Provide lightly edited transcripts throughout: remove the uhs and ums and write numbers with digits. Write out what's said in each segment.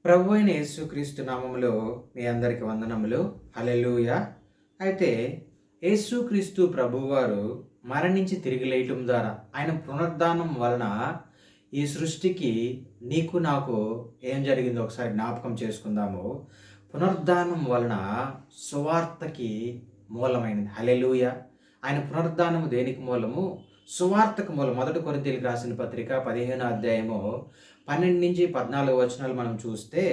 ప్రభు అయిన యేసుక్రీస్తు నామములో మీ అందరికి వందనములు. హల్లెలూయా. అయితే యేసుక్రీస్తు ప్రభువారు మరణించి తిరిగి లేయటం ద్వారా ఆయన పునరుద్ధానం వలన ఈ సృష్టికి నీకు నాకు ఏం జరిగిందో ఒకసారి జ్ఞాపకం చేసుకుందాము. పునరుద్ధానం వలన సువార్తకి మూలమైనది. హల్లెలూయా. ఆయన పునరుద్ధానము దేనికి మూలము? సువార్తకు మూలం. 1 కొరింథీయులకు రాసిన పత్రిక 15వ అధ్యాయము 12-14 వచనాలు మనం చూస్తే,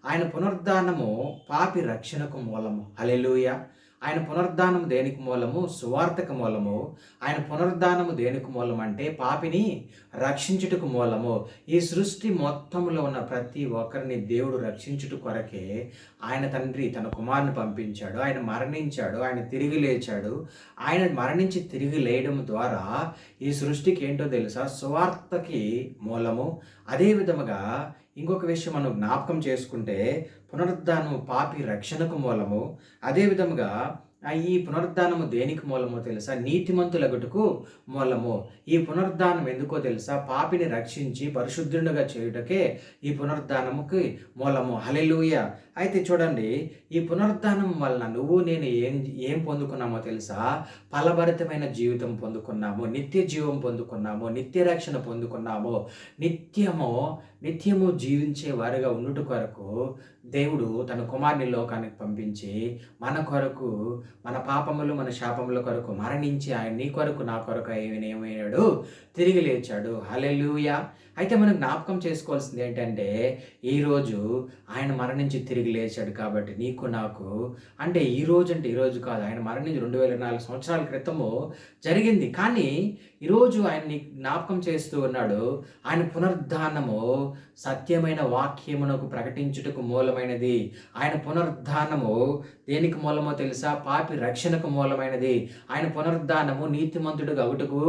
ఆయన పునరుద్ధానము పాపి రక్షణకు మూలము. హల్లెలూయా. ఆయన పునరుద్ధానము దేనికి మూలము? సువార్తకు మూలము. ఆయన పునరుద్ధానము దేనికి మూలం అంటే పాపిని రక్షించుటకు మూలము. ఈ సృష్టి మొత్తంలో ఉన్న ప్రతి ఒక్కరిని దేవుడు రక్షించుట కొరకే ఆయన తండ్రి తన కుమారుని పంపించాడు. ఆయన మరణించాడు, ఆయన తిరిగి లేచాడు. ఆయన మరణించి తిరిగి లేయడం ద్వారా ఈ సృష్టికి ఏంటో తెలుసా? సువార్తకి మూలము. అదే విధముగా ఇంకొక విషయం మనం జ్ఞాపకం చేసుకుంటే, పునరుద్ధానము పాపి రక్షణకు మూలము. అదే విధముగా ఈ పునరుద్ధానము దేనికి మూలమో తెలుసా? నీతిమంతులగుటకు మూలము. ఈ పునరుద్ధానం ఎందుకో తెలుసా? పాపిని రక్షించి పరిశుద్ధునిగా చేయుటకే ఈ పునరుద్ధానముకి మూలము. హల్లెలూయా. అయితే చూడండి, ఈ పునరుద్ధానం వలన నువ్వు నేను ఏం పొందుకున్నామో తెలుసా? ఫలభరితమైన జీవితం పొందుకున్నాము, నిత్య జీవం పొందుకున్నాము, నిత్య రక్షణ పొందుకున్నాము. నిత్యము జీవించే వారిగా ఉండుట కొరకు దేవుడు తన కుమారుని లోకానికి పంపించి మన కొరకు, మన పాపములు మన శాపముల కొరకు మరణించి ఆయన నీ కొరకు నా కొరకు ఏమైనాడు? తిరిగి లేచాడు. హల్లెలూయా. అయితే మనం జ్ఞాపకం చేసుకోవాల్సింది ఏంటంటే, ఈరోజు ఆయన మరణించి తిరిగి లేచాడు కాబట్టి నీకు నాకు, అంటే ఈరోజు కాదు, ఆయన మరణించి 2004 సంవత్సరాల క్రితము జరిగింది. కానీ ఈరోజు ఆయన నీకు జ్ఞాపకం చేస్తూ ఉన్నాడు. ఆయన పునరుద్ధానము సత్యమైన వాక్యమునకు ప్రకటించుటకు మూలమైనది. ఆయన పునరుద్ధానము దేనికి మూలమో తెలుసా? పాపి రక్షణకు మూలమైనది. ఆయన పునరుద్ధానము నీతిమంతుడుగా అగుటకు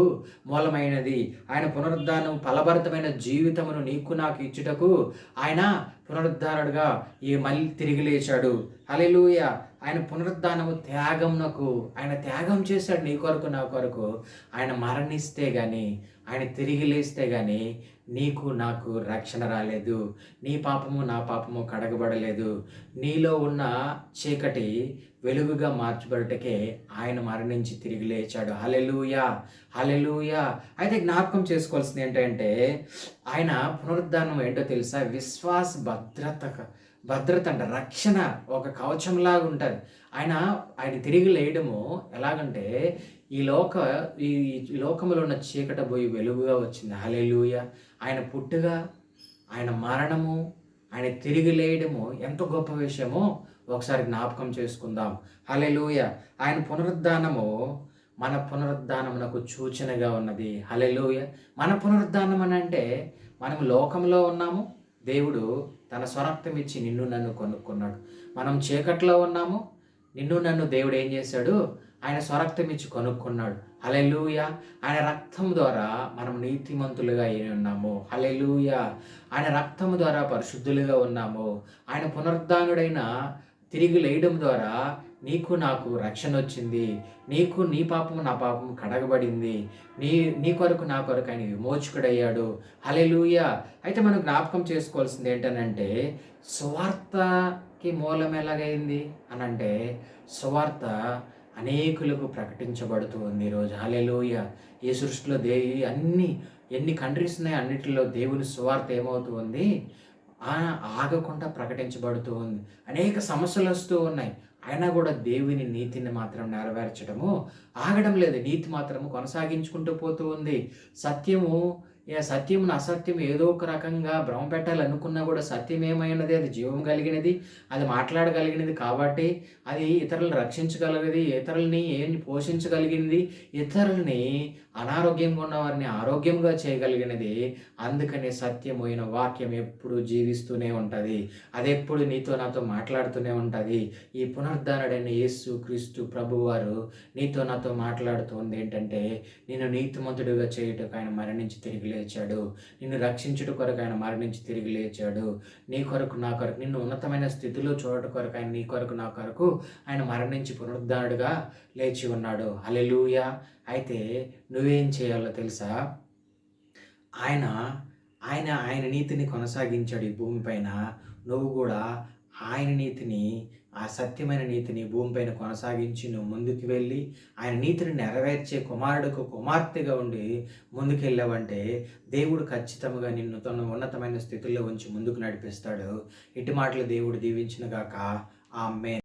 మూలమైనది. ఆయన పునరుద్ధానం ఫలభరితమైన జీవితమును నీకు నాకు ఇచ్చుటకు ఆయన పునరుద్ధారుడుగా మళ్ళీ తిరిగి లేచాడు. హల్లెలూయా. ఆయన పునరుద్ధానము త్యాగమునకు, ఆయన త్యాగం చేశాడు నీ కొరకు నా కొరకు. ఆయన మరణిస్తే కానీ, ఆయన తిరిగి లేస్తే కానీ నీకు నాకు రక్షణ రాలేదు. నీ పాపము నా పాపము కడగబడలేదు. నీలో ఉన్న చీకటి వెలుగుగా మార్చబడటకే ఆయన మరణించి తిరిగి లేచాడు. హల్లెలూయా. హల్లెలూయా. అయితే జ్ఞాపకం చేసుకోవాల్సింది ఏంటంటే, ఆయన పునరుద్ధానం ఏంటో తెలుసా? విశ్వాస భద్రత అంట, రక్షణ, ఒక కవచంలాగా ఉంటుంది. ఆయన తిరిగి లేయడము ఎలాగంటే, ఈ లోకములో ఉన్న చీకట పోయి వెలుగుగా వచ్చింది. హల్లెలూయా. ఆయన పుట్టుగా, ఆయన మరణము, ఆయన తిరిగి లేయడము ఎంత గొప్ప విషయమో ఒకసారి జ్ఞాపకం చేసుకుందాం. హల్లెలూయా. ఆయన పునరుద్ధానము మన పునరుద్ధానమునకు సూచనగా ఉన్నది. హల్లెలూయా. మన పునరుద్ధానం అని అంటే, మనం లోకంలో ఉన్నాము, దేవుడు తన స్వరక్తం ఇచ్చి నిన్ను నన్ను కొనుక్కున్నాడు. మనం చీకట్లో ఉన్నాము, నిన్ను నన్ను దేవుడు ఏం చేశాడు? ఆయన స్వరక్తం ఇచ్చి కొనుక్కున్నాడు. హల్లెలూయా. ఆయన రక్తం ద్వారా మనం నీతిమంతులుగా అయి ఉన్నాము. హల్లెలూయా. ఆయన రక్తం ద్వారా పరిశుద్ధులుగా ఉన్నాము. ఆయన పునరుద్ధానుడైన తిరిగి లేయడం ద్వారా నీకు నాకు రక్షణ వచ్చింది. నీ పాపము నా పాపము కడగబడింది. నీ కొరకు నా కొరకు ఆయన విమోచకుడయ్యాడు. హల్లెలూయా. అయితే మనం జ్ఞాపకం చేసుకోవాల్సింది ఏంటనంటే, సువార్తకి మూలం ఎలాగైంది అనంటే, సువార్త అనేకులకు ప్రకటించబడుతూ ఉంది ఈరోజు. హల్లెలూయా. ఈ సృష్టిలో ఎన్ని కంట్రీస్ ఉన్నాయి, అన్నిటిలో దేవుని సువార్త ఏమవుతూ ఉంది? ఆగకుండా ప్రకటించబడుతూ ఉంది. అనేక సమస్యలు వస్తూ ఉన్నాయి, అయినా కూడా దేవుని నీతిని మాత్రం నెరవేర్చడము ఆగడం లేదు. నీతి మాత్రము కొనసాగించుకుంటూ పోతూ ఉంది. సత్యమును అసత్యం ఏదో ఒక రకంగా భ్రమ పెట్టాలనుకున్నా కూడా సత్యం ఏమైనది? అది జీవం కలిగినది, అది మాట్లాడగలిగినది కాబట్టి అది ఇతరులను రక్షించగలిగేది, ఇతరులని పోషించగలిగినది, ఇతరులని అనారోగ్యంగా ఉన్న వారిని ఆరోగ్యంగా చేయగలిగినది. అందుకనే సత్యమైన వాక్యం ఎప్పుడు జీవిస్తూనే ఉంటుంది. అది ఎప్పుడు నీతో నాతో మాట్లాడుతూనే ఉంటుంది. ఈ పునరుద్ధానుడైన యేసు క్రీస్తు ప్రభువారు నీతో నాతో మాట్లాడుతుంది ఏంటంటే, నిన్ను నీతిమంతుడిగా చేయుటకు ఆయన మరణించి తిరిగి లేచాడు. నిన్ను రక్షించుట కొరకు ఆయన మరణించి తిరిగి లేచాడు. నీ కొరకు నా కొరకు, నిన్ను ఉన్నతమైన స్థితిలో చూడట కొరకు ఆయన నీ కొరకు నా కొరకు ఆయన మరణించి పునరుద్ధానుడుగా లేచి ఉన్నాడు. హల్లెలూయా. అయితే నువ్వేం చేయాలో తెలుసా? ఆయన ఆయన నీతిని కొనసాగించాడు ఈ భూమి పైన. నువ్వు గూడా ఆయన నీతిని, ఆ సత్యమైన నీతిని భూమిపైన కొనసాగించి నువ్వు ముందుకు వెళ్ళి, ఆయన నీతిని నెరవేర్చే కుమారుడుకు కుమార్తెగా ఉండి ముందుకెళ్ళావంటే, దేవుడు ఖచ్చితంగా నిన్ను తన ఉన్నతమైన స్థితిలో ఉంచి ముందుకు నడిపిస్తాడు. ఇట్టి మాటలు దేవుడు దీవించును గాక. ఆమేన్.